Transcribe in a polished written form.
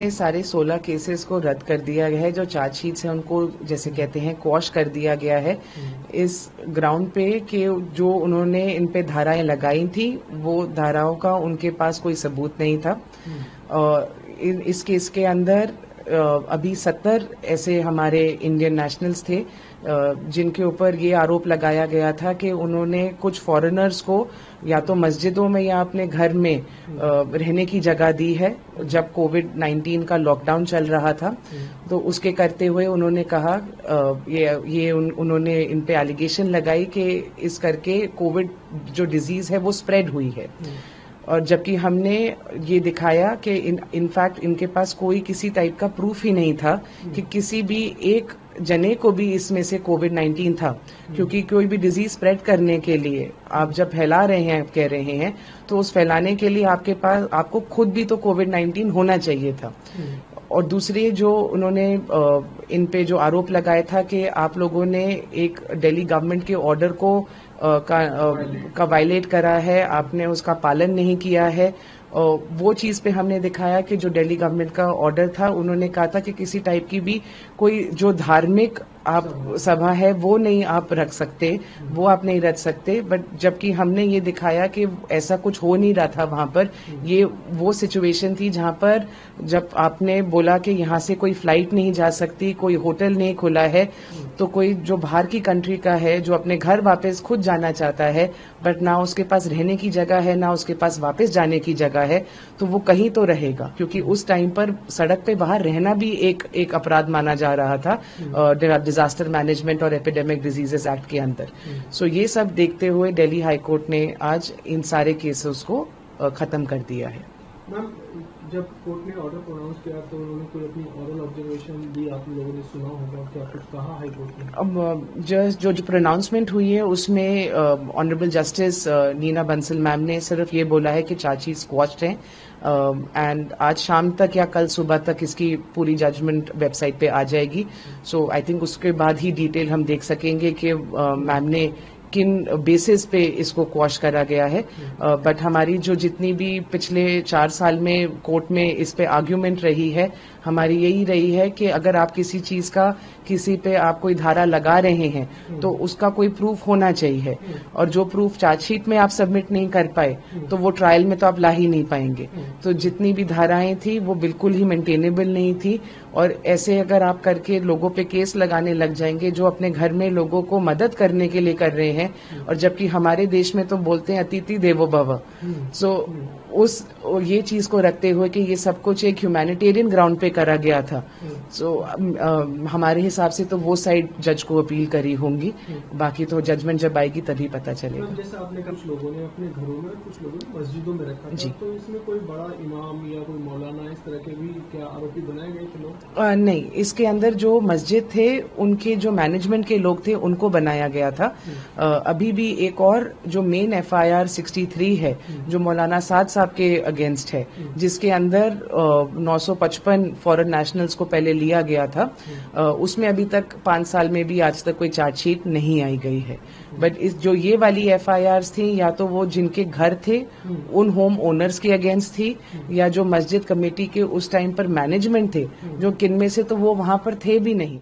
ये सारे 16 केसेस को रद्द कर दिया गया है। जो चार्जशीट है उनको जैसे कहते हैं क्वॉश कर दिया गया है इस ग्राउंड पे कि जो उन्होंने इन पे धाराएं लगाई थी वो धाराओं का उनके पास कोई सबूत नहीं था। इस केस के अंदर अभी 70 ऐसे हमारे इंडियन नेशनल्स थे जिनके ऊपर ये आरोप लगाया गया था कि उन्होंने कुछ फॉरेनर्स को या तो मस्जिदों में या अपने घर में रहने की जगह दी है जब कोविड-19 का लॉकडाउन चल रहा था। तो उसके करते हुए उन्होंने कहा उन्होंने इन पे एलिगेशन लगाई कि इस करके कोविड जो डिजीज है वो स्प्रेड हुई है। और जबकि हमने ये दिखाया कि इनफैक्ट इनके पास कोई किसी टाइप का प्रूफ ही नहीं था कि किसी भी एक जने को भी इसमें से कोविड-19 था, क्योंकि कोई भी डिजीज स्प्रेड करने के लिए आप जब फैला रहे हैं कह रहे हैं तो उस फैलाने के लिए आपको खुद भी तो कोविड-19 होना चाहिए था। और दूसरी जो उन्होंने इन पे जो आरोप लगाया था कि आप लोगों ने एक दिल्ली गवर्नमेंट के ऑर्डर को का वायलेट करा है, आपने उसका पालन नहीं किया है। वो चीज पे हमने दिखाया कि जो दिल्ली गवर्नमेंट का ऑर्डर था उन्होंने कहा था कि किसी टाइप की भी कोई जो धार्मिक आप सभा है वो नहीं आप रख सकते, वो आप नहीं रख सकते। बट जबकि हमने ये दिखाया कि ऐसा कुछ हो नहीं रहा था वहां पर। ये वो सिचुएशन थी जहां पर जब आपने बोला कि यहाँ से कोई फ्लाइट नहीं जा सकती, कोई होटल नहीं खुला है, तो कोई जो बाहर की कंट्री का है जो अपने घर वापस खुद जाना चाहता है बट ना उसके पास रहने की जगह है ना उसके पास वापस जाने की जगह है, तो वो कहीं तो रहेगा। क्योंकि उस टाइम पर सड़क पे बाहर रहना भी एक अपराध माना जा रहा था डिजास्टर मैनेजमेंट और एपिडेमिक डिजीजेस एक्ट के अंदर। सो ये सब देखते हुए दिल्ली हाई कोर्ट ने आज इन सारे केसेस को खत्म कर दिया है। मैम, जब कोर्ट ने ऑर्डर प्रोनाउंस किया तो उन्होंने कोई अपनी ऑरल ऑब्जर्वेशन भी आप लोगों ने सुना होगा, क्या कुछ कहा हाई कोर्ट ने? अब जो प्रोनाउंसमेंट हुई है उसमें honourable justice Neena Bansal ma'am ने सिर्फ ये बोला है कि चार्जशीट स्क्वॉश्ड है एंड आज शाम तक या कल सुबह तक इसकी पूरी जजमेंट वेबसाइट पे आ जाएगी। सो आई थिंक उसके बाद ही डिटेल हम देख सकेंगे कि मैम ने किन बेसिस पे इसको क्वॉश करा गया है। बट हमारी जो जितनी भी पिछले 4 साल में कोर्ट में इस पे आर्ग्यूमेंट रही है, हमारी यही रही है कि अगर आप किसी चीज का किसी पे आप कोई धारा लगा रहे हैं तो उसका कोई प्रूफ होना चाहिए, और जो प्रूफ चार्जशीट में आप सबमिट नहीं कर पाए तो वो ट्रायल में तो आप ला ही नहीं पाएंगे। तो जितनी भी धाराएं थी वो बिल्कुल ही मेंटेनेबल नहीं थी, और ऐसे अगर आप करके लोगों पे केस लगाने लग जाएंगे जो अपने घर में लोगों को मदद करने के लिए कर रहे हैं, और जबकि हमारे देश में तो बोलते हैं अतिथि देवो भव। सो ये चीज को रखते हुए कि ये सब कुछ एक ह्यूमैनिटेरियन ग्राउंड पे करा गया था, सो हमारे हिसाब से तो वो साइड जज को अपील करी होंगी। बाकी तो जजमेंट जब आएगी तभी पता चलेगा। जैसे आपने कुछ लोगों ने अपने घरों में, कुछ लोगों ने मस्जिदों में रखा था, तो इसमें कोई बड़ा इमाम या कोई मौलाना इस तरह के भी क्या आरोपी बनाए गए थे लोग? नहीं, इसके अंदर जो मस्जिद थे उनके जो मैनेजमेंट के लोग थे उनको बनाया गया था। अभी भी एक और जो मेन FIR 63 है जो मौलाना साद साहब के अगेंस्ट है, जिसके अंदर 955 फॉरेन नेशनल्स को पहले लिया गया था, उसमें अभी तक 5 साल में भी आज तक कोई चार्जशीट नहीं आई गई है। बट जो ये वाली FIRs थी या तो वो जिनके घर थे उन होम ओनर्स के अगेंस्ट थी, या जो मस्जिद कमेटी के उस टाइम पर मैनेजमेंट थे जो किनमें से तो वो वहां पर थे भी नहीं।